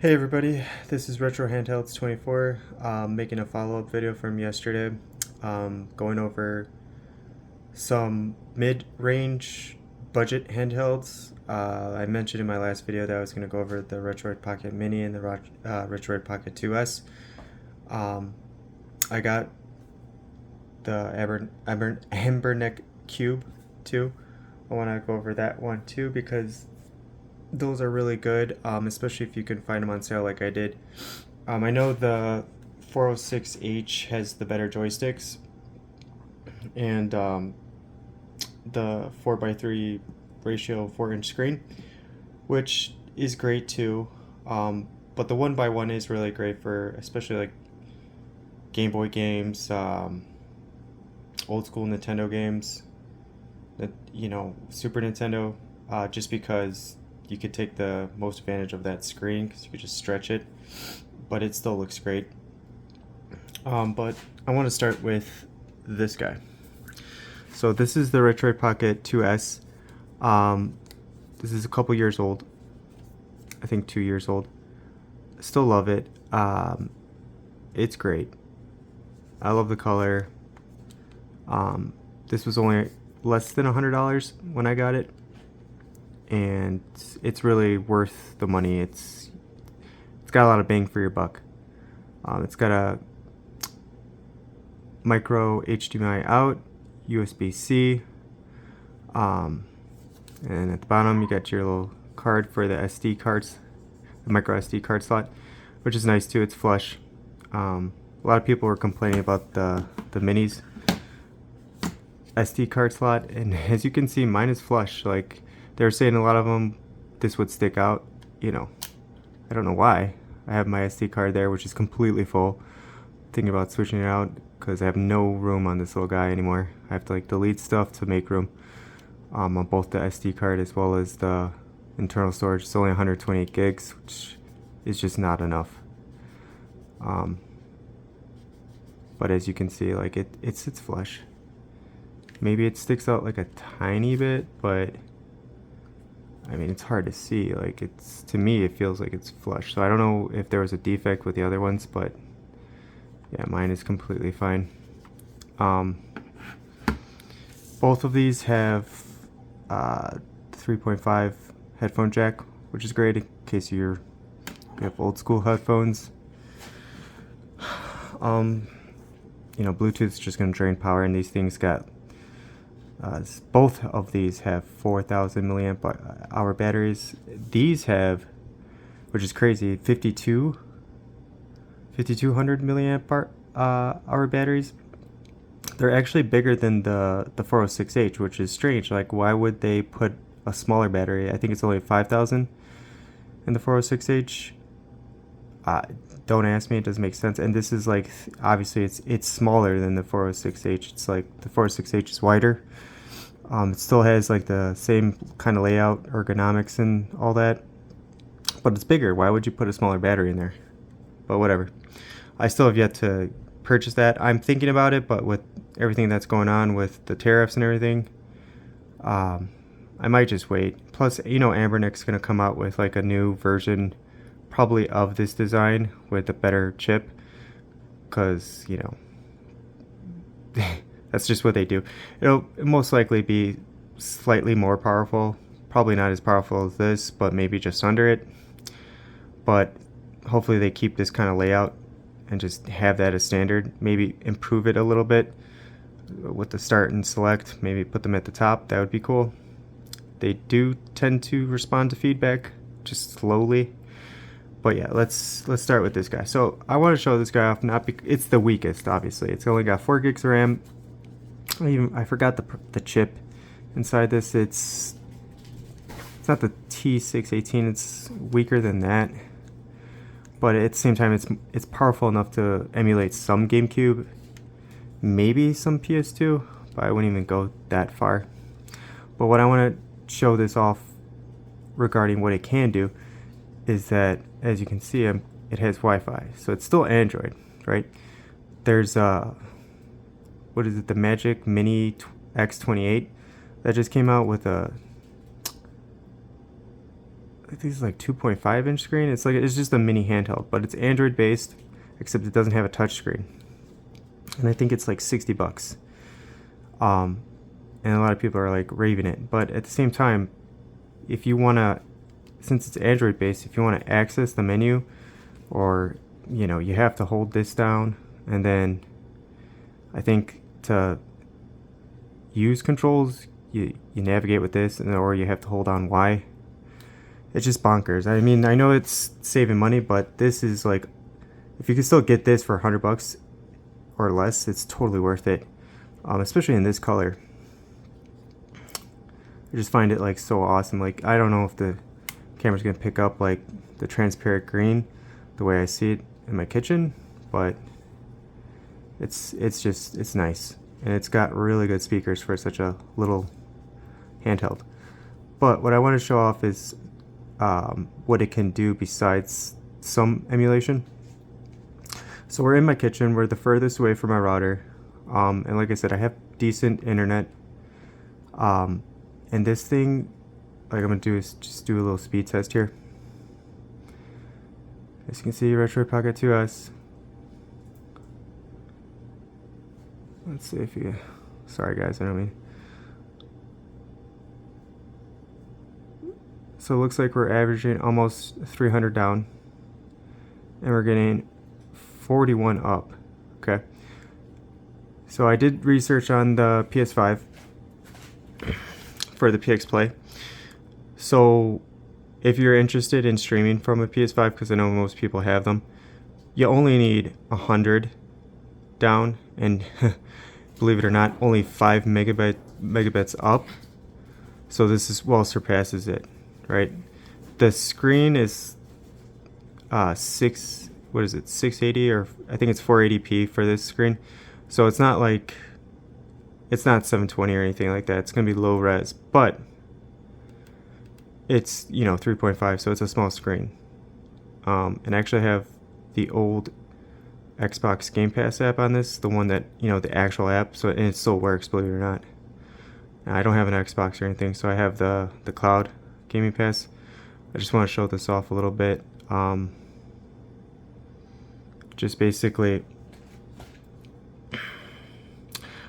Hey everybody, this is Retro Handhelds 24, making a follow-up video from yesterday, going over some mid-range budget handhelds. I mentioned in my last video that I was going to go over the Retroid Pocket Mini and the Retroid Pocket 2S. Um, I got the Amberneck Cube too. I want to go over that one too because those are really good, especially if you can find them on sale like I did. I know the 406H has the better joysticks, and the 4:3 ratio 4-inch screen, which is great too. But the 1x1 is really great for especially like Game Boy games, old school Nintendo games, Super Nintendo, just because you could take the most advantage of that screen because you could just stretch it, but it still looks great. But I want to start with this guy. So this is the Retroid Pocket 2S. This is a couple years old. I think 2 years old. Still love it. It's great. I love the color. This was only less than $100 when I got it, and it's really worth the money. It's got a lot of bang for your buck. It's got a micro HDMI out, USB-C, and at the bottom you got your little card for the SD cards, the micro SD card slot, which is nice too. It's flush. A lot of people were complaining about the minis SD card slot, and as you can see, mine is flush. Like, they were saying a lot of them, this would stick out. I don't know why. I have my SD card there, which is completely full. Thinking about switching it out because I have no room on this little guy anymore. I have to like delete stuff to make room, on both the SD card as well as the internal storage. It's only 128 gigs, which is just not enough. But as you can see, like it sits flush. Maybe it sticks out like a tiny bit, but I mean, it's hard to see. Like, to me, it feels like it's flush. So I don't know if there was a defect with the other ones, but yeah, mine is completely fine. Both of these have 3.5 headphone jack, which is great in case you have old school headphones. Bluetooth's just gonna drain power, and these things got both of these have 4,000 milliamp hour batteries. These have, which is crazy, 5,200 milliamp hour batteries. They're actually bigger than the 406H, which is strange. Like, why would they put a smaller battery? I think it's only 5,000 in the 406H. Don't ask me, it doesn't make sense. And this is like, obviously it's smaller than the 406H. It's like the 406H is wider. It still has like the same kind of layout, ergonomics and all that, but it's bigger. Why would you put a smaller battery in there? But whatever. I still have yet to purchase that. I'm thinking about it, but with everything that's going on with the tariffs and everything, I might just wait. Plus, Amberneck's going to come out with like a new version probably of this design with a better chip, because that's just what they do. It'll most likely be slightly more powerful, probably not as powerful as this, but maybe just under it. But hopefully they keep this kind of layout and just have that as standard. Maybe improve it a little bit with the start and select, maybe put them at the top. That would be cool. They do tend to respond to feedback just slowly. But yeah, let's start with this guy. So I want to show this guy off, it's the weakest, obviously. It's only got 4 gigs of RAM. I forgot the chip inside this. It's not the T618. It's weaker than that, but at the same time, it's powerful enough to emulate some GameCube, maybe some PS2, but I wouldn't even go that far. But what I want to show this off regarding what it can do is that, as you can see, it has Wi-Fi, so it's still Android, right? There's what is it, the Magic Mini X28 that just came out with a I think it's like 2.5-inch screen. It's just a mini handheld, but it's Android based, except it doesn't have a touch screen. And I think it's like 60 bucks. And a lot of people are like raving it, but at the same time, if you want to, since it's Android based, if you want to access the menu, or you have to hold this down, and then I think to use controls you navigate with this, and or you have to hold on Y. It's just bonkers. I mean, I know it's saving money, but this is like, if you can still get this for 100 bucks or less, it's totally worth it, especially in this color. I just find it like so awesome. Like, I don't know if the camera's gonna pick up like the transparent green the way I see it in my kitchen, but it's nice, and it's got really good speakers for such a little handheld. But what I want to show off is what it can do besides some emulation. So we're in my kitchen, we're the furthest away from my router, and like I said, I have decent internet, and this thing, like I'm gonna do is just do a little speed test here. As you can see, Retroid Pocket 2S. Let's see if you, sorry guys, I don't mean. So it looks like we're averaging almost 300 down, and we're getting 41 up. Okay. So I did research on the PS5 for the PX Play. So if you're interested in streaming from a PS5, because I know most people have them, you only need 100 down, and believe it or not, only 5 megabits up. So this is well surpasses it, right? The screen is 680, or I think it's 480p for this screen. So it's not like, it's not 720 or anything like that. It's gonna be low res, but it's 3.5, so it's a small screen. And I actually have the old Xbox Game Pass app on this, the one that the actual app, so and it still works, believe it or not. Now, I don't have an Xbox or anything, so I have the cloud gaming pass. I just want to show this off a little bit. Just basically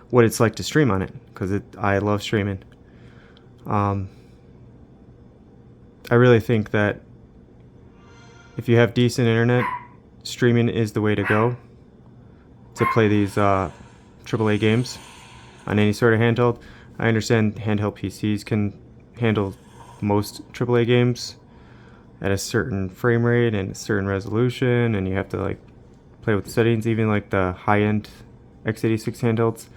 what it's like to stream on it, because I love streaming. I really think that if you have decent internet, streaming is the way to go to play these AAA games on any sort of handheld. I understand handheld PCs can handle most AAA games at a certain frame rate and a certain resolution, and you have to like play with the settings. Even like the high-end x86 handhelds,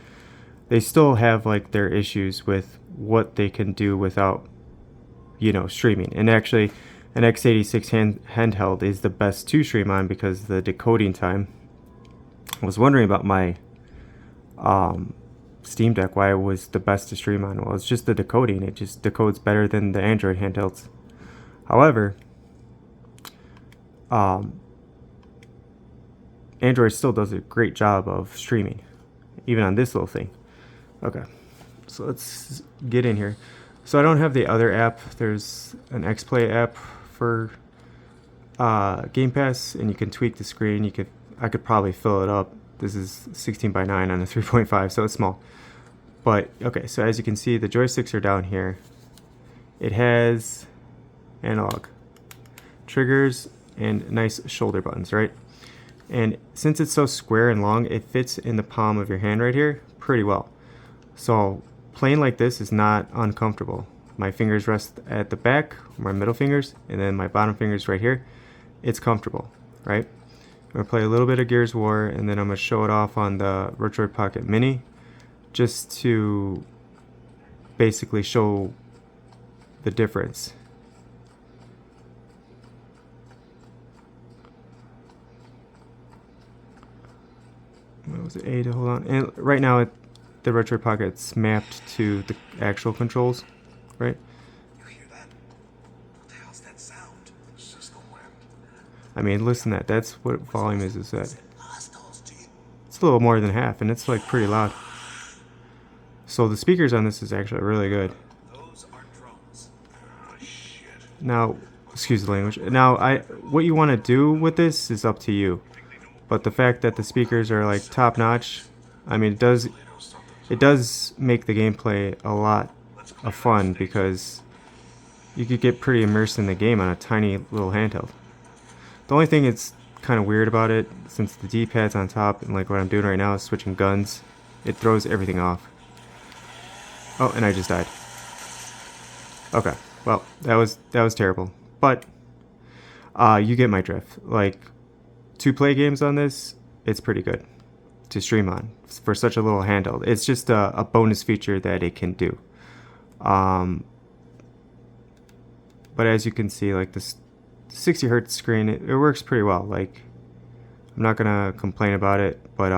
they still have like their issues with what they can do without streaming. And actually, an x86 handheld is the best to stream on because the decoding time. I was wondering about my Steam Deck, why it was the best to stream on. Well, it's just the decoding. It just decodes better than the Android handhelds. However, Android still does a great job of streaming, even on this little thing. Okay, so let's get in here. So I don't have the other app. There's an XPlay app for Game Pass, and you can tweak the screen. I could probably fill it up. This is 16:9 on a 3.5, so it's small. But okay, so as you can see, the joysticks are down here. It has analog triggers and nice shoulder buttons, right? And since it's so square and long, it fits in the palm of your hand right here pretty well. So playing like this is not uncomfortable. My fingers rest at the back, my middle fingers, and then my bottom fingers right here. It's comfortable, right? I'm gonna play a little bit of Gears of War, and then I'm gonna show it off on the Retroid Pocket Mini, just to basically show the difference. What was it? A to hold on. And right now, the Retroid Pocket's mapped to the actual controls, right? You hear that? What the hell's that sound? It's just the wind. I mean, listen to that. That's what volume is that. It's a little more than half, and it's like pretty loud. So the speakers on this is actually really good. Those are drones. Oh, shit. Now, Excuse the language. Now, what you want to do with this is up to you. But the fact that the speakers are like top notch, I mean, it does make the gameplay a lot of fun because you could get pretty immersed in the game on a tiny little handheld. The only thing that's kind of weird about it, since the D-pad's on top and like what I'm doing right now is switching guns, it throws everything off. Oh, and I just died. Okay, well, that was terrible. But you get my drift. Like, to play games on this, it's pretty good to stream on for such a little handheld. It's just a bonus feature that it can do. Um, but as you can see, like this 60 hertz screen, it works pretty well. Like, I'm not gonna complain about it, but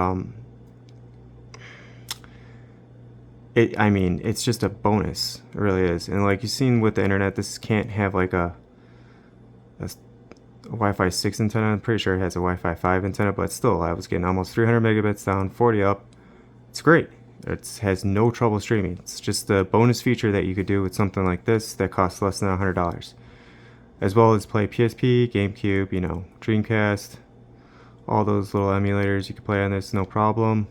I mean, it's just a bonus. It really is. And like you've seen with the internet, this can't have like a Wi-Fi 6 antenna. I'm pretty sure it has a Wi-Fi 5 antenna, but still, I was getting almost 300 megabits down, 40 up. It's great. It has no trouble streaming. It's just a bonus feature that you could do with something like this that costs less than $100. As well as play PSP, GameCube, you know, Dreamcast, all those little emulators you can play on this, no problem.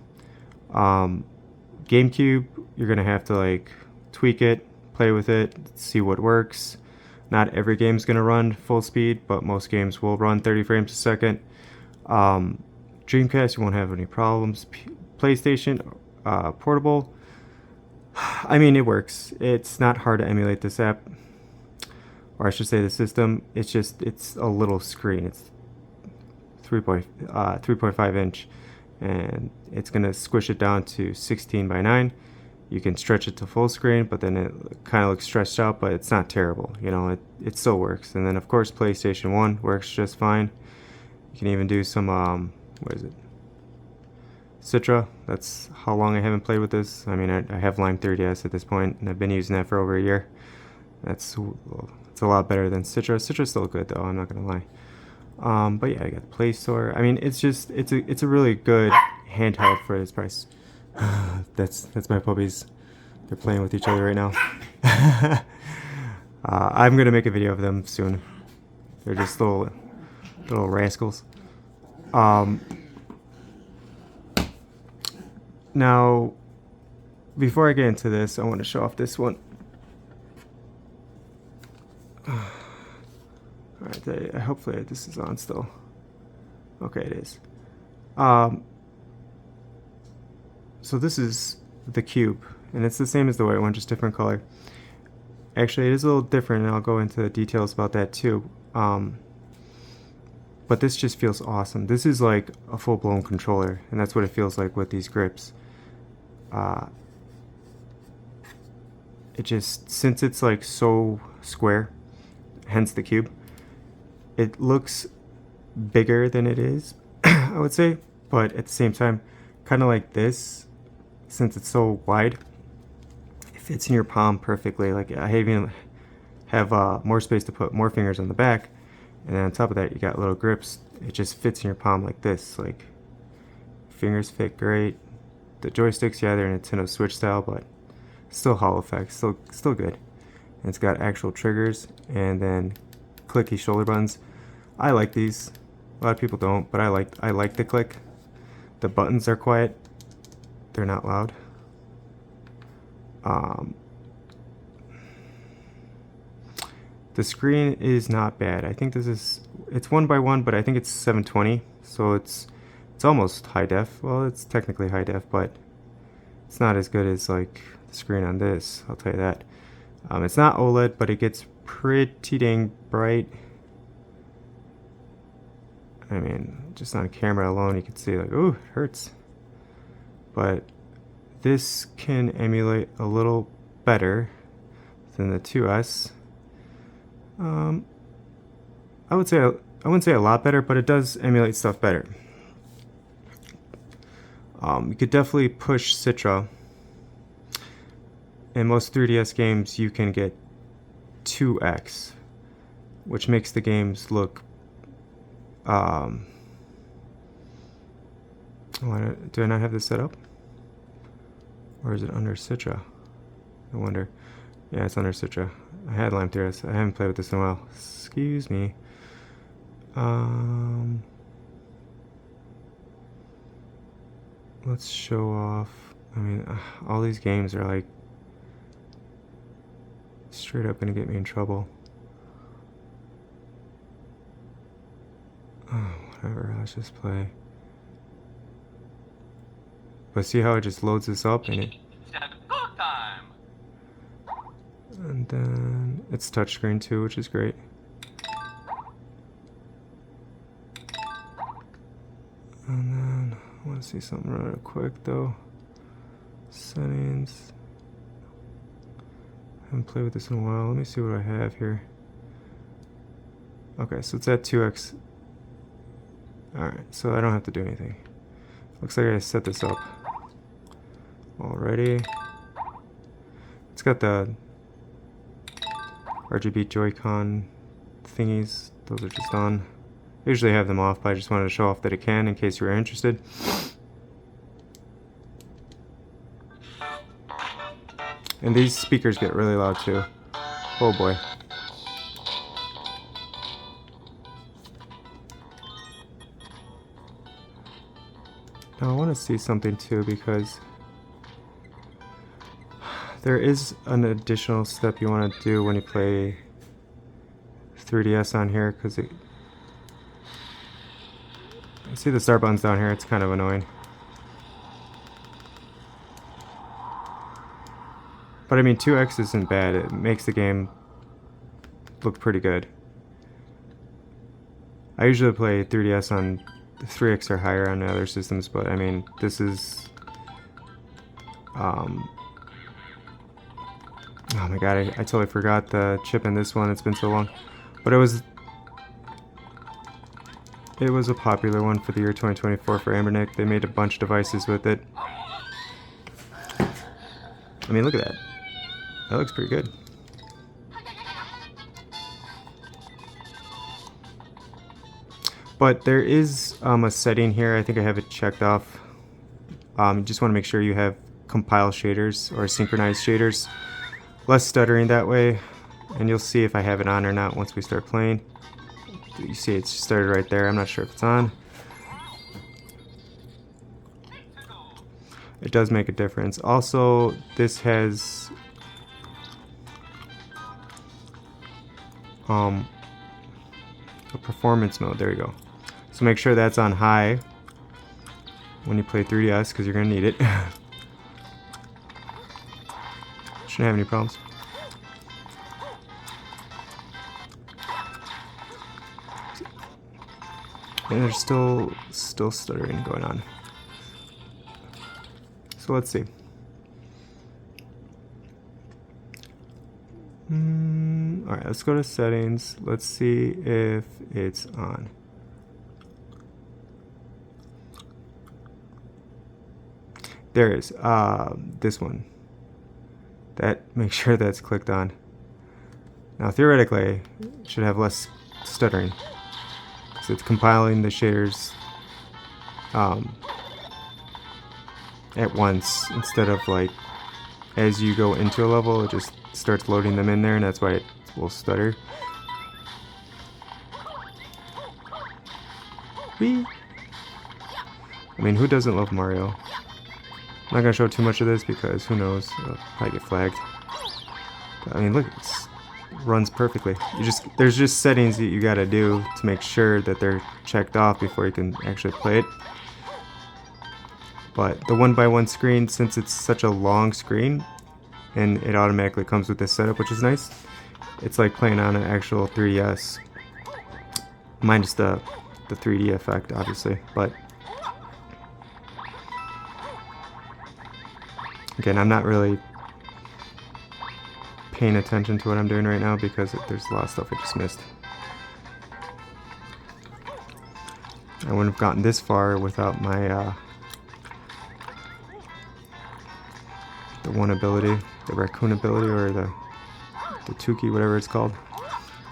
GameCube, you're gonna have to like tweak it, play with it, see what works. Not every game's gonna run full speed, but most games will run 30 frames a second. Dreamcast, you won't have any problems. PlayStation, portable, I mean, it works. It's not hard to emulate this app, or I should say the system. It's just, it's a little screen. It's 3.5 inch, and it's gonna squish it down to 16 by 9. You can stretch it to full screen, but then it kind of looks stretched out, but it's not terrible. You know, it still works. And then of course PlayStation 1 works just fine. You can even do some what is it, Citra. That's how long I haven't played with this. I mean, I have Lime 3DS at this point, and I've been using that for over a year. It's a lot better than Citra. Citra's still good though, I'm not gonna lie. But yeah, I got the Play Store. I mean, it's just it's a really good handheld for this price. That's my puppies. They're playing with each other right now. I'm gonna make a video of them soon. They're just little rascals. Now, before I get into this, I want to show off this one. Alright, hopefully this is on still. Okay, it is. So this is the cube, and it's the same as the white one, just different color. Actually, it is a little different, and I'll go into the details about that too. But this just feels awesome. This is like a full-blown controller, and that's what it feels like with these grips. It just, since it's like so square, hence the cube, it looks bigger than it is, I would say, but at the same time, kind of like this, since it's so wide, it fits in your palm perfectly. Like, I even have more space to put more fingers on the back, and then on top of that, you got little grips. It just fits in your palm like this. Like, fingers fit great. The joysticks, yeah, they're Nintendo Switch style, but still Hall effect, still good. And it's got actual triggers, and then clicky shoulder buttons. I like these. A lot of people don't, but I like the click. The buttons are quiet. They're not loud. The screen is not bad. I think it's 1:1, but I think it's 720, so it's almost high def. Well, it's technically high def, but it's not as good as like the screen on this, I'll tell you that. It's not OLED, but it gets pretty dang bright. I mean, just on camera alone, you can see like, ooh, it hurts. But this can emulate a little better than the 2S. I wouldn't say a lot better, but it does emulate stuff better. You could definitely push Citra. In most 3DS games, you can get 2x, which makes the games look do I not have this set up? Or is it under Citra? I wonder. Yeah, it's under Citra. I had Lime 3DS. I haven't played with this in a while. Excuse me. Let's show off. I mean, all these games are like straight up gonna get me in trouble. Oh, whatever. Let's just play. But see how it just loads this up and then it's touchscreen too, which is great. And then I want to see something real quick though. Settings. I haven't played with this in a while. Let me see what I have here. Okay, so it's at 2x. Alright, so I don't have to do anything. Looks like I set this up already. It's got the RGB Joy-Con thingies. Those are just on. I usually have them off, but I just wanted to show off that it can in case you were interested. And these speakers get really loud too. Oh boy. Now I want to see something too, because there is an additional step you want to do when you play 3DS on here, because it... See the start buttons down here, it's kind of annoying. But I mean, 2x isn't bad. It makes the game look pretty good. I usually play 3DS on 3x or higher on the other systems, but I mean, this is... oh my god, I totally forgot the chip in this one. It's been so long. But it was a popular one for the year 2024 for Ambernick. They made a bunch of devices with it. I mean, look at that. That looks pretty good. But there is a setting here. I think I have it checked off. You just want to make sure you have compile shaders or synchronized shaders. Less stuttering that way. And you'll see if I have it on or not once we start playing. You see it's started right there. I'm not sure if it's on. It does make a difference. Also, this has a performance mode. There you go. So make sure that's on high when you play 3DS, because you're going to need it. Shouldn't have any problems. And there's still stuttering going on. So let's see. Alright, let's go to settings. Let's see if it's on. There it is. This one. Make sure that's clicked on. Now theoretically, it should have less stuttering. So it's compiling the shaders at once instead of like as you go into a level, it just starts loading them in there, and that's why it will stutter. Whee! I mean, who doesn't love Mario? I'm not gonna show too much of this because who knows, I'll probably get flagged. But, I mean, look, it runs perfectly. There's just settings that you gotta do to make sure that they're checked off before you can actually play it. But the 1x1 screen, since it's such a long screen, and it automatically comes with this setup, which is nice. It's like playing on an actual 3DS, minus the 3D effect, obviously. But again, I'm not really paying attention to what I'm doing right now because there's a lot of stuff I just missed. I wouldn't have gotten this far without my the one ability, the raccoon ability, or the Tuki, whatever it's called.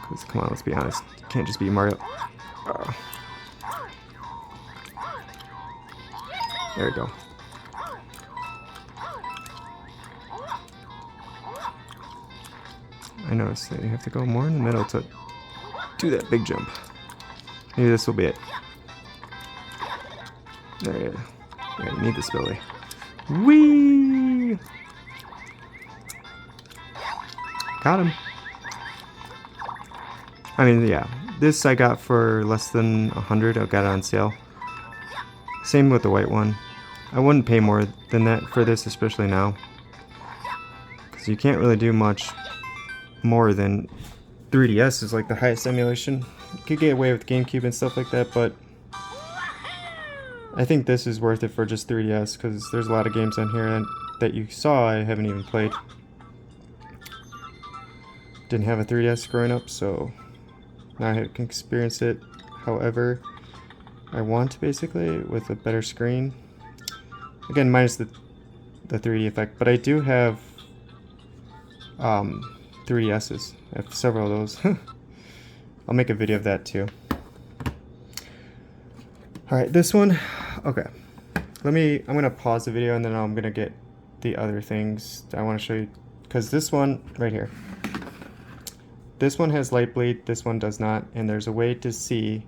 Because come on, let's be honest, you can't just be Mario. There we go. I noticed that you have to go more in the middle to do that big jump. Maybe this will be it. There you go. Yeah, you need this ability. Whee! Got him. I mean, yeah. This I got for less than 100. I got it on sale. Same with the white one. I wouldn't pay more than that for this, especially now. Because you can't really do much more than 3DS is like the highest emulation. You could get away with GameCube and stuff like that, but I think this is worth it for just 3DS because there's a lot of games on here that you saw I haven't even played. Didn't have a 3DS growing up, so now I can experience it however I want, basically, with a better screen. Again, minus the 3D effect, but I do have 3DSs. I have several of those. I'll make a video of that too. Alright, this one, okay. I'm gonna pause the video and then I'm gonna get the other things I want to show you. Because this one, right here, this one has light bleed, this one does not, and there's a way to see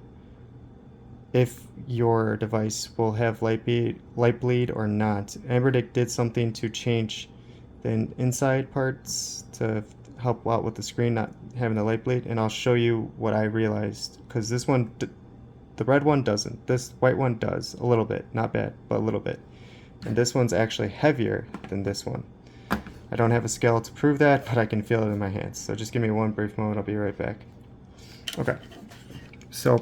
if your device will have light bleed or not. Amberdick did something to change the inside parts to help out with the screen not having the light bleed, and I'll show you what I realized, because this one, the red one doesn't. This white one does a little bit, not bad, but a little bit. And this one's actually heavier than this one. I don't have a scale to prove that, but I can feel it in my hands. So just give me one brief moment, I'll be right back. Okay, so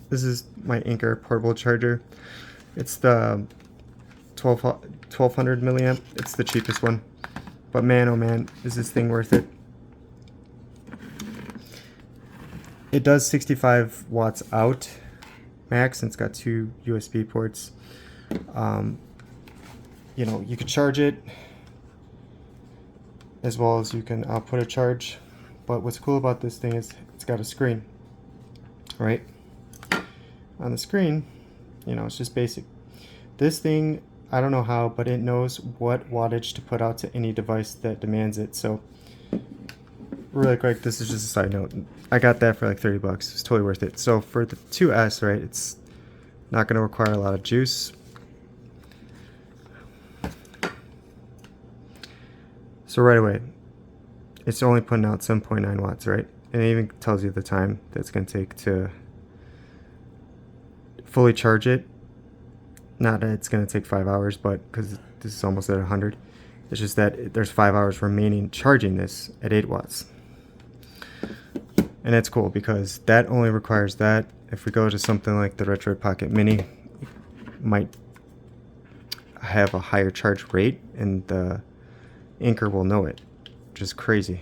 this is my Anker portable charger. It's the 1200 milliamp. It's the cheapest one. But man, oh man, is this thing worth it. It does 65 watts out max, and it's got 2 USB ports. You know, you could charge it as well as you can output a charge. But what's cool about this thing is it's got a screen, right? On the screen, you know, it's just basic. This thing, I don't know how, but it knows what wattage to put out to any device that demands it. So really quick, this is just a side note. I got that for like 30 bucks. It's totally worth it. So for the 2S, right, it's not going to require a lot of juice. So right away, it's only putting out 7.9 watts, right? And it even tells you the time that it's going to take to fully charge it. Not that it's going to take 5 hours, but because this is almost at 100. It's just that there's 5 hours remaining charging this at 8 watts. And that's cool because that only requires that. If we go to something like the Retro Pocket Mini, it might have a higher charge rate and the Anker will know it, which is crazy.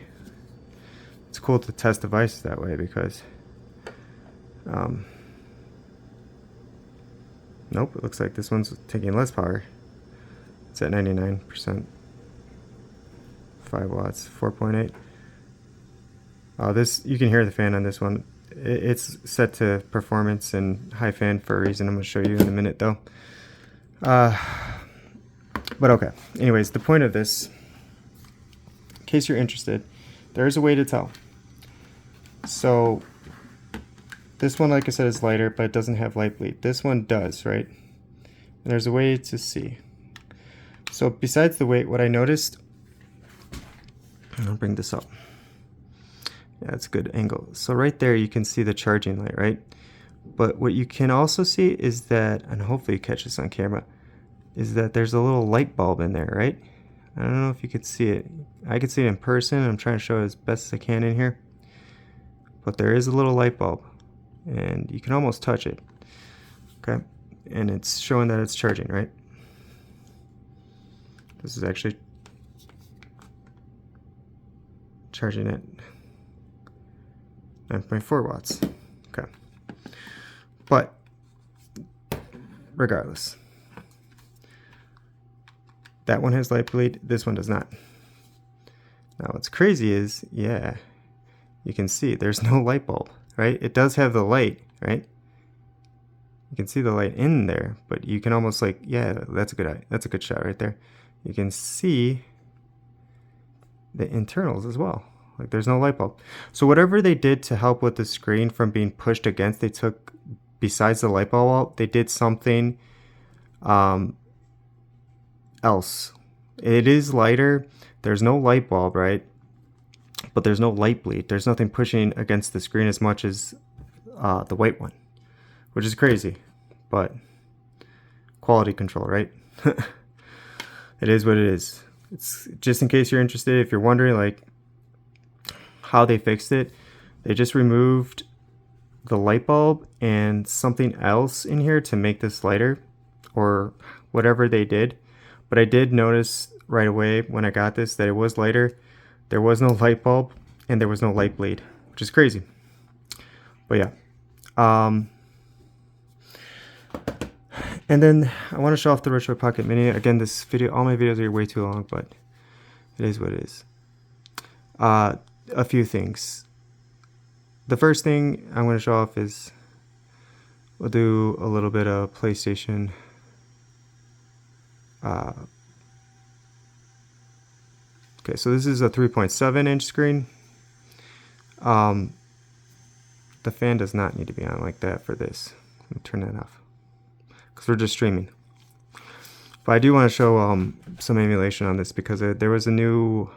It's cool to test devices that way because nope, it looks like this one's taking less power. It's at 99%. 5 watts, 4.8. This, you can hear the fan on this one. It's set to performance and high fan for a reason I'm going to show you in a minute though. But okay, anyways, the point of this, in case you're interested, there's a way to tell. So this one, like I said, is lighter, but it doesn't have light bleed. This one does, right? And there's a way to see. So besides the weight, what I noticed, I'll bring this up. Yeah, it's a good angle. So right there you can see the charging light, right? But what you can also see is that, and hopefully you catch this on camera, is that there's a little light bulb in there, right? I don't know if you could see it. I could see it in person. I'm trying to show it as best as I can in here. But there is a little light bulb, and you can almost touch it. Okay, and it's showing that it's charging, right? This is actually charging at 9.4 watts. Okay, but regardless, that one has light bleed, this one does not. Now what's crazy is, yeah, you can see there's no light bulb, right? It does have the light, right? You can see the light in there, but you can almost like, yeah, that's a good shot right there. You can see the internals as well. Like there's no light bulb. So whatever they did to help with the screen from being pushed against, they took, besides the light bulb out, they did something else. It is lighter. There's no light bulb, right? But there's no light bleed. There's nothing pushing against the screen as much as the white one, which is crazy. But quality control, right? It is what it is. It's just in case you're interested, if you're wondering like how they fixed it, they just removed the light bulb and something else in here to make this lighter, or whatever they did. But I did notice right away when I got this that it was lighter. There was no light bulb and there was no light bleed, which is crazy. But yeah. And then I want to show off the Retro Pocket Mini. Again, this video, all my videos are way too long, but it is what it is. A few things. The first thing I'm going to show off is we'll do a little bit of PlayStation. Okay, so this is a 3.7 inch screen. The fan does not need to be on like that for this. Let me turn that off because we're just streaming. But I do want to show some emulation on this because there was a new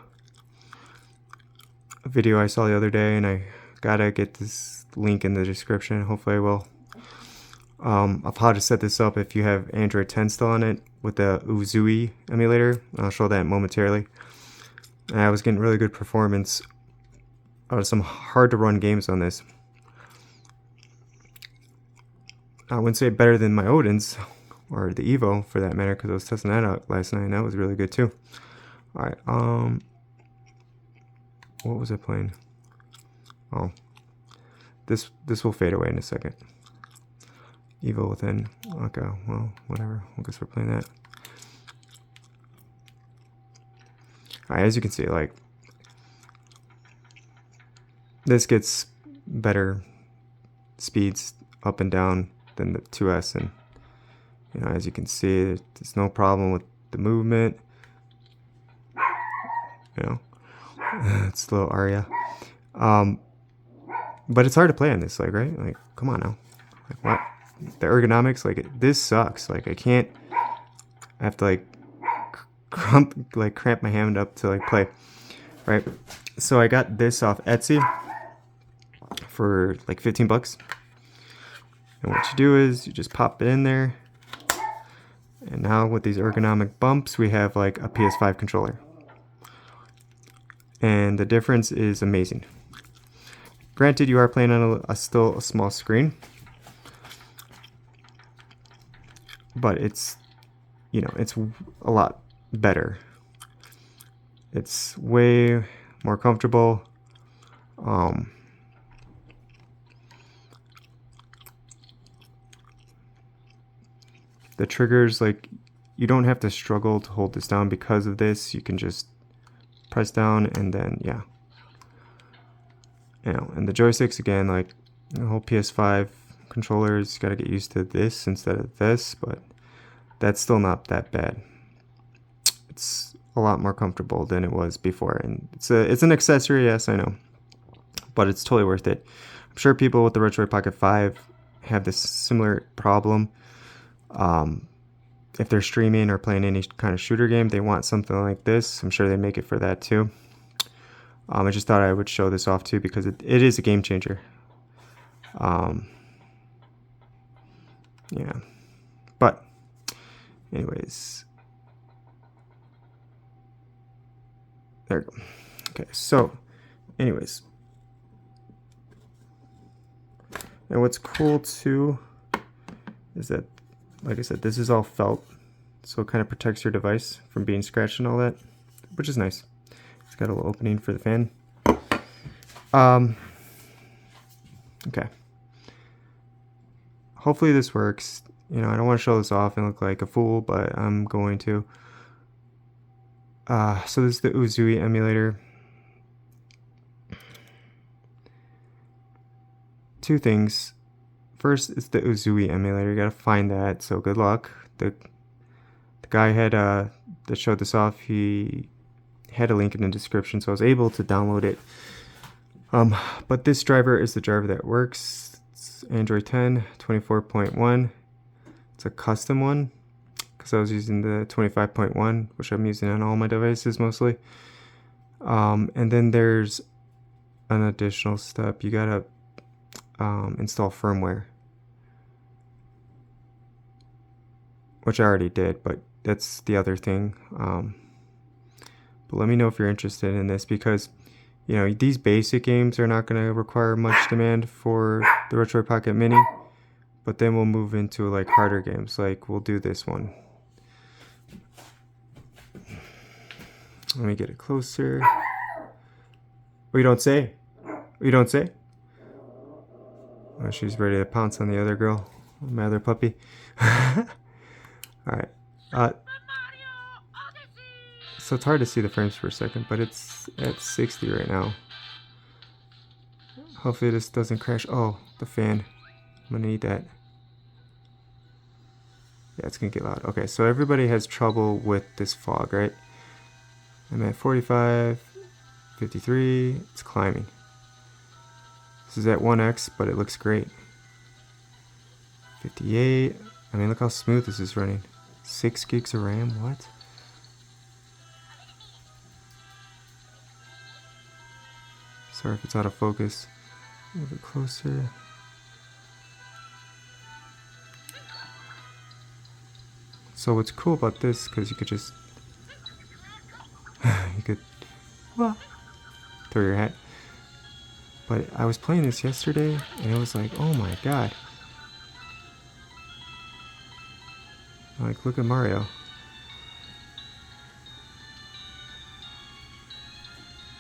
video I saw the other day, and I gotta get this link in the description. Hopefully I will. Of how to set this up if you have Android 10 still on it with the Uzui emulator. I'll show that momentarily. And I was getting really good performance out of some hard to run games on this. I wouldn't say better than my Odin's or the Evo for that matter, because I was testing that out last night and that was really good too. Alright, what was I playing? Oh, this will fade away in a second. Evil Within. Okay, well, whatever. I guess we're playing that. Alright, as you can see, like, this gets better speeds up and down than the 2S, and you know, as you can see, there's no problem with the movement. You know, it's a little aria. But it's hard to play on this, like, right? Like, come on now. Like, what? The ergonomics, like, this sucks. Like, I have to, like, cramp my hand up to, like, play. Right? So I got this off Etsy for, like, 15 bucks. And what you do is you just pop it in there. And now with these ergonomic bumps, we have, like, a PS5 controller. And the difference is amazing. Granted, you are playing on still a small screen, but it's, you know, it's a lot better. It's way more comfortable. The triggers, like, you don't have to struggle to hold this down because of this. You can just press down and then, yeah. You know, and the joysticks, again, like the whole PS5 controllers, got to get used to this instead of this, but that's still not that bad. It's a lot more comfortable than it was before, and it's an accessory, yes, I know, but it's totally worth it. I'm sure people with the Retro Pocket 5 have this similar problem. If they're streaming or playing any kind of shooter game, they want something like this. I'm sure they make it for that too. I just thought I would show this off too because it is a game changer. Yeah, but anyways, there we go. Okay, so anyways, and what's cool too is that, like I said, this is all felt, so it kind of protects your device from being scratched and all that, which is nice. It's got a little opening for the fan. Okay. Hopefully this works. You know, I don't want to show this off and look like a fool, but I'm going to. So this is the Uzui emulator. Two things. First, it's the Uzui emulator. You gotta find that, so good luck. The guy had that showed this off, he had a link in the description, so I was able to download it. But this driver is the driver that works. It's Android 10 24.1. It's a custom one because I was using the 25.1, which I'm using on all my devices mostly. And then there's an additional step. You gotta install firmware, which I already did, but that's the other thing. But let me know if you're interested in this, because you know, these basic games are not going to require much demand for the Retro Pocket Mini, but then we'll move into like harder games. Like we'll do this one. Let me get it closer. Oh, you don't say? You don't say? Oh, she's ready to pounce on the other girl, my other puppy. Alright. So it's hard to see the frames per second, but it's at 60 right now. Hopefully this doesn't crash. Oh, the fan. I'm gonna need that. Yeah, it's gonna get loud. Okay, so everybody has trouble with this fog, right? I'm at 45, 53, it's climbing. This is at 1x, but it looks great. 58, I mean, look how smooth this is running. 6 gigs of RAM, what? Sorry if it's out of focus. Move it closer. So what's cool about this, because you could just you could throw your hat. But I was playing this yesterday and it was like, oh my god. Like, look at Mario.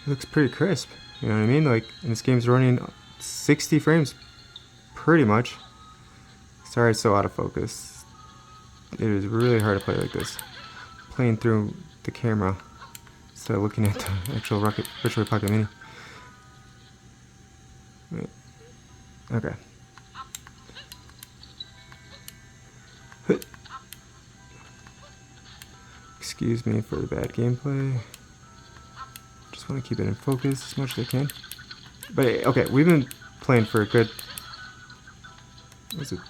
It looks pretty crisp. You know what I mean? Like, and this game's running 60 frames pretty much. Sorry it's so out of focus. It is really hard to play like this. Playing through the camera instead of looking at the actual Retro Pocket Mini. Wait. Okay. Excuse me for the bad gameplay. Just want to keep it in focus as much as I can. But okay, we've been playing for a good, what's it?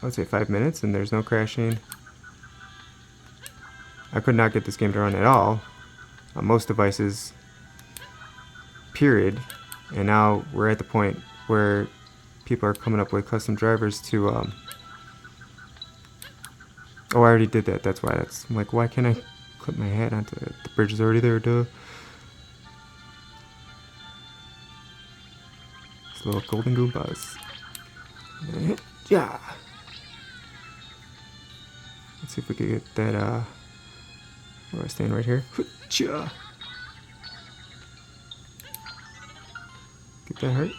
I would say 5 minutes, and there's no crashing. I could not get this game to run at all on most devices, period. And now we're at the point where people are coming up with custom drivers to oh, I already did that, that's why. I'm like, why can't I clip my hat onto it? The bridge is already there, duh. This little golden goombas. Yeah. Let's see if we can get that, where I stand right here. Get that hurt?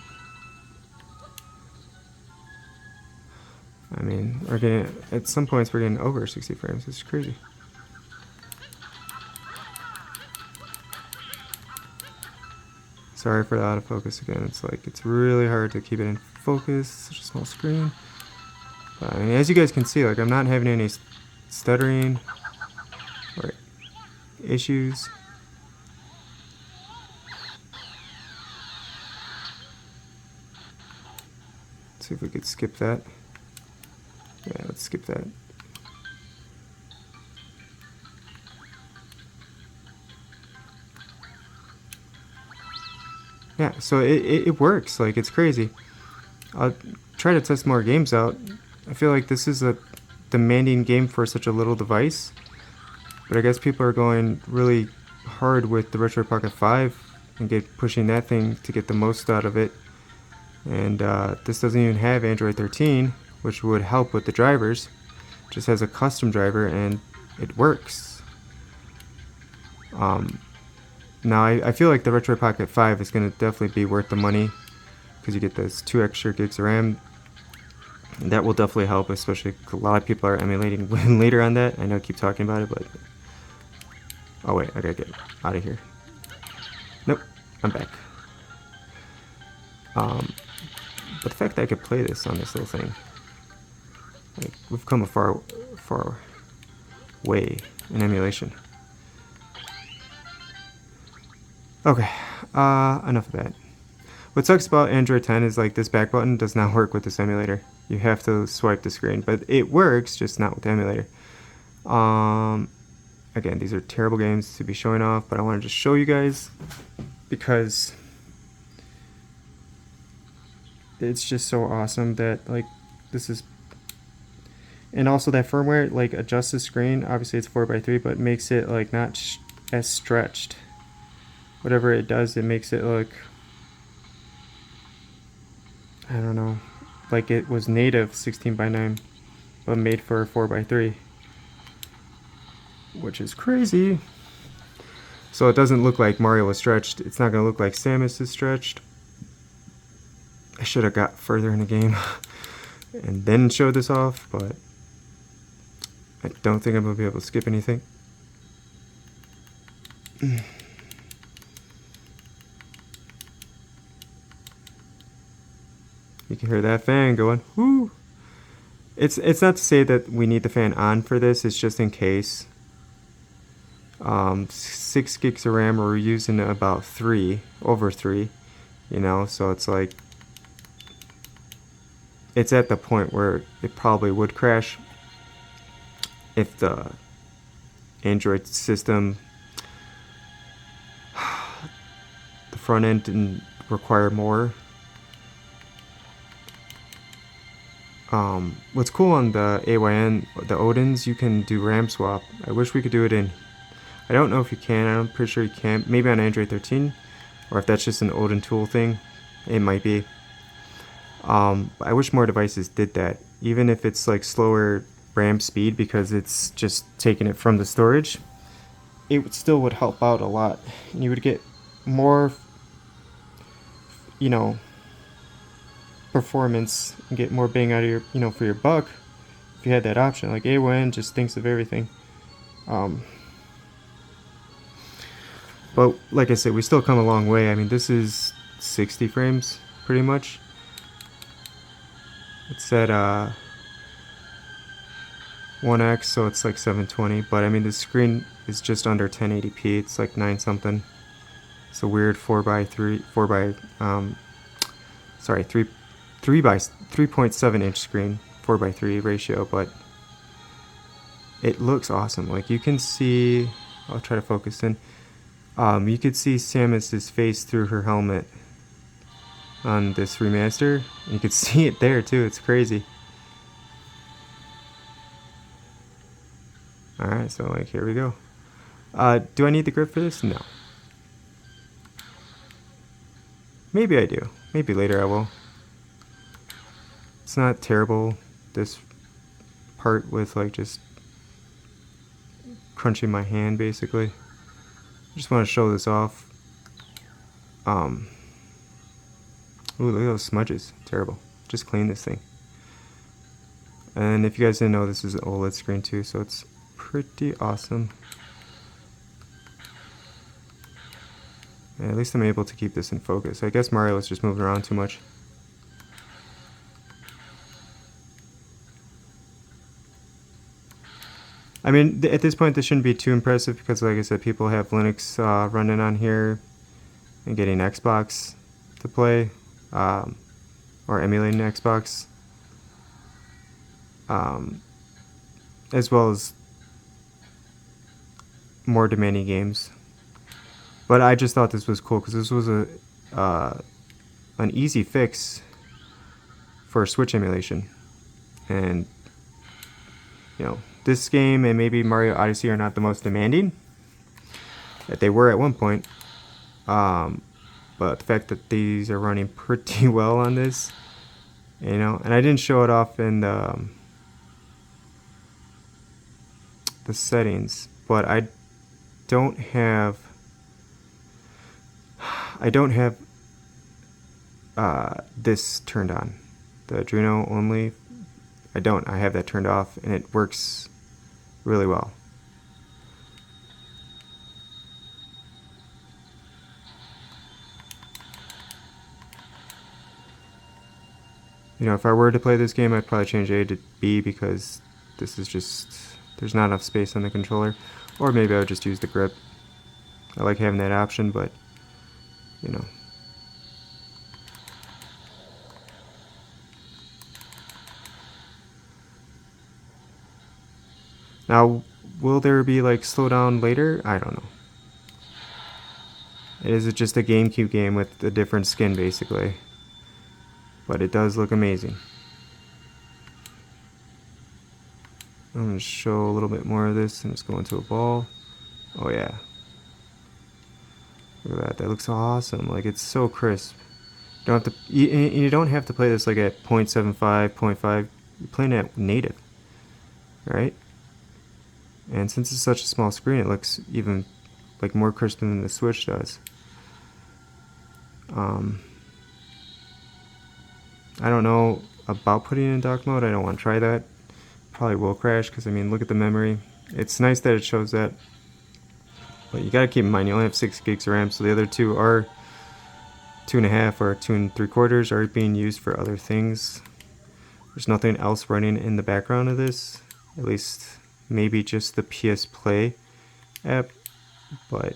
I mean, we're getting, at some points we're getting over 60 frames. It's crazy. Sorry for the out of focus again. It's like, it's really hard to keep it in focus. Such a small screen. But, I mean, as you guys can see, like, I'm not having any stuttering or issues. Let's see if we could skip that. Yeah, let's skip that. Yeah, so it works. Like, it's crazy. I'll try to test more games out. I feel like this is a demanding game for such a little device. But I guess people are going really hard with the Retro Pocket 5 and pushing that thing to get the most out of it. And this doesn't even have Android 13, which would help with the drivers. It just has a custom driver and it works. Now I feel like the Retro Pocket 5 is going to definitely be worth the money because you get those 2 extra gigs of RAM. And that will definitely help, especially a lot of people are emulating later on that. I know I keep talking about it, but... Oh wait, I gotta get out of here. Nope, I'm back. But the fact that I could play this on this little thing, like, we've come a far way in emulation. Okay, enough of that. What sucks about Android 10 is like this back button does not work with this emulator. You have to swipe the screen, but it works, just not with the emulator. Again, these are terrible games to be showing off, but I want to just show you guys because it's just so awesome that like this is, and also that firmware like adjusts the screen. Obviously it's 4:3, but makes it like not as stretched. Whatever it does, it makes it look, I don't know, like it was native 16:9, but made for 4:3, which is crazy. So it doesn't look like Mario was stretched. It's not going to look like Samus is stretched. I should have got further in the game and then showed this off, but I don't think I'm going to be able to skip anything. You can hear that fan going, whoo! It's not to say that we need the fan on for this, it's just in case. 6 gigs of RAM, we're using about 3, over 3, you know, so it's like, it's at the point where it probably would crash if the Android system, the front end didn't require more. What's cool on the AYN, the Odins, you can do RAM swap. I wish we could do it in, I don't know if you can, I'm pretty sure you can, maybe on Android 13, or if that's just an Odin tool thing, it might be. I wish more devices did that, even if it's like slower RAM speed because it's just taking it from the storage. It still would help out a lot, and you would get more, you know, performance and get more bang out of your, you know, for your buck if you had that option. Like AON just thinks of everything. But like I said, we still come a long way. I mean, this is 60 frames pretty much. It's at 1x, so it's like 720, but I mean the screen is just under 1080p. It's like 9 something. It's a weird 3.7 inch screen, 4:3 ratio, but it looks awesome. Like you can see, I'll try to focus in. You could see Samus's face through her helmet on this remaster. You could see it there too. It's crazy. Alright, so like here we go. Do I need the grip for this? No. Maybe I do. Maybe later I will. It's not terrible, this part with like just crunching my hand basically. I just want to show this off. Ooh, look at those smudges. Terrible. Just clean this thing. And if you guys didn't know, this is an OLED screen too, so it's pretty awesome. And at least I'm able to keep this in focus. I guess Mario is just moving around too much. I mean, at this point, this shouldn't be too impressive because, like I said, people have Linux running on here and getting Xbox to play, or emulating Xbox, as well as more demanding games. But I just thought this was cool because this was an easy fix for Switch emulation, and you know, this game and maybe Mario Odyssey are not the most demanding that they were at one point, but the fact that these are running pretty well on this, you know, and I didn't show it off in the settings, but I don't have this turned on, the Adreno only. I have that turned off, and it works really well. You know, if I were to play this game, I'd probably change A to B because this is just, there's not enough space on the controller. Or maybe I would just use the grip. I like having that option, but you know. Now, will there be like slowdown later? I don't know. It is just a GameCube game with a different skin basically, but it does look amazing. I'm gonna show a little bit more of this and just go into a ball. Oh yeah. Look at that. That looks awesome. Like, it's so crisp. You don't have to. You don't have to play this like at 0.75, 0.5. You're playing at native, right? And since it's such a small screen, it looks even like more crisp than the Switch does. I don't know about putting it in dock mode. I don't want to try that. Probably will crash because I mean, look at the memory. It's nice that it shows that, but you gotta keep in mind you only have 6 gigs of RAM, so the other two are 2.5 or 2 3/4 are being used for other things. There's nothing else running in the background of this, at least maybe just the PS Play app, but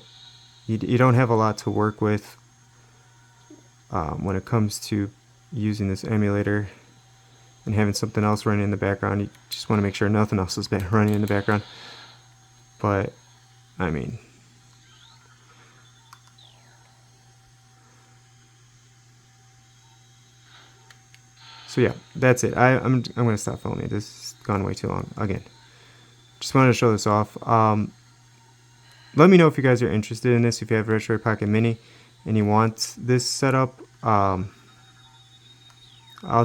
you don't have a lot to work with when it comes to using this emulator and having something else running in the background. You just want to make sure nothing else is running in the background. But I mean, so yeah, that's it. I'm gonna stop filming. This has gone way too long again. Just wanted to show this off. Let me know if you guys are interested in this. If you have a Retro Pocket Mini and you want this setup, I'll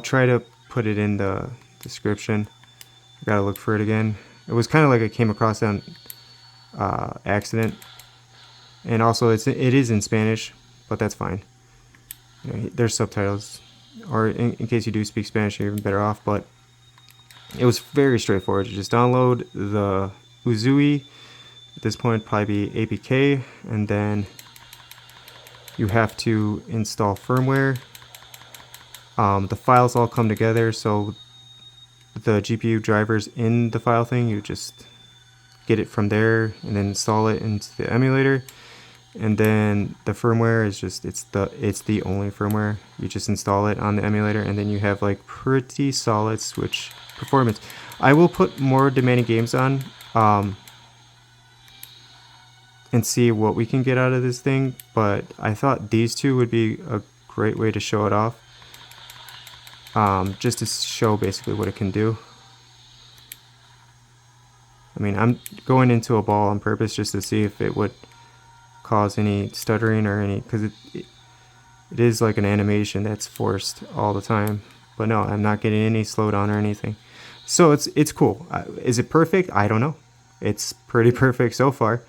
try to put it in the description. I gotta look for it again. It was kind of like I came across it on accident, and also it is in Spanish, but that's fine. You know, there's subtitles, or in case you do speak Spanish, you're even better off. But it was very straightforward. You just download the Uzui. At this point, probably be APK, and then you have to install firmware. The files all come together, so the GPU drivers in the file thing, you just get it from there and then install it into the emulator. And then the firmware is just it's the only firmware. You just install it on the emulator, and then you have like pretty solid Switch performance. I will put more demanding games on and see what we can get out of this thing, but I thought these two would be a great way to show it off, just to show basically what it can do. I mean, I'm going into a ball on purpose just to see if it would cause any stuttering or any, because it is like an animation that's forced all the time. But no, I'm not getting any slowdown or anything. So it's cool. Is it perfect? I don't know. It's pretty perfect so far.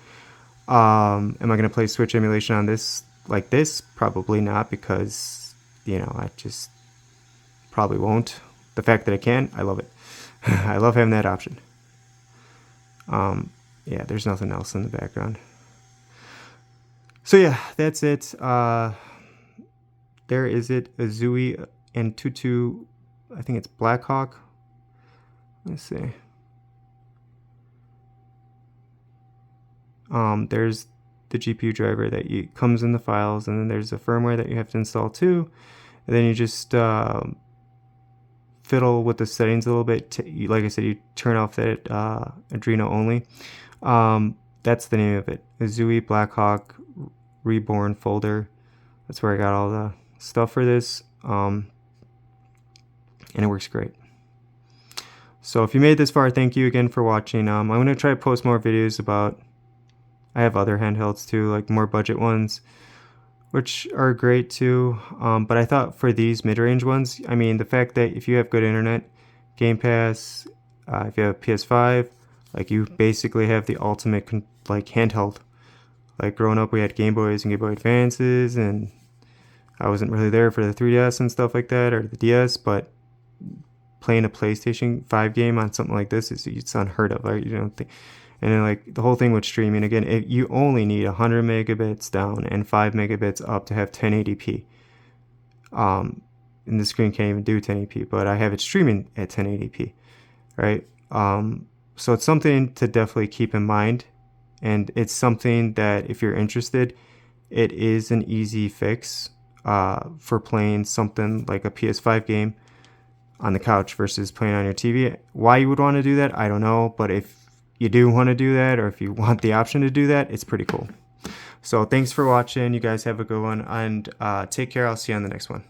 Am I going to play Switch emulation on this like this? Probably not, because, you know, I just probably won't. The fact that I can, I love it. I love having that option. Yeah, there's nothing else in the background. So yeah, that's it. There is it, Azui and Tutu. I think it's Blackhawk. Let's see. There's the GPU driver that comes in the files, and then there's the firmware that you have to install too. And then you just fiddle with the settings a little bit. Like I said, you turn off that Adreno only. That's the name of it, Azui Blackhawk Reborn folder. That's where I got all the stuff for this, and it works great. So if you made this far, thank you again for watching. I'm going to try to post more videos about, I have other handhelds too, like more budget ones, which are great too. But I thought for these mid-range ones, I mean, the fact that if you have good internet, Game Pass, if you have PS5, like, you basically have the ultimate like handheld. Like, growing up, we had Game Boys and Game Boy Advances, and I wasn't really there for the 3DS and stuff like that, or the DS, but playing a PlayStation 5 game on something like this it's unheard of. Right? You don't think. And then, like, the whole thing with streaming, again, you only need 100 megabits down and 5 megabits up to have 1080p. And the screen can't even do 1080p, but I have it streaming at 1080p, right? So it's something to definitely keep in mind, and it's something that, if you're interested, it is an easy fix for playing something like a PS5 game on the couch versus playing on your TV. Why you would want to do that, I don't know, but if you do want to do that, or if you want the option to do that, it's pretty cool. So thanks for watching. You guys have a good one, and take care. I'll see you on the next one.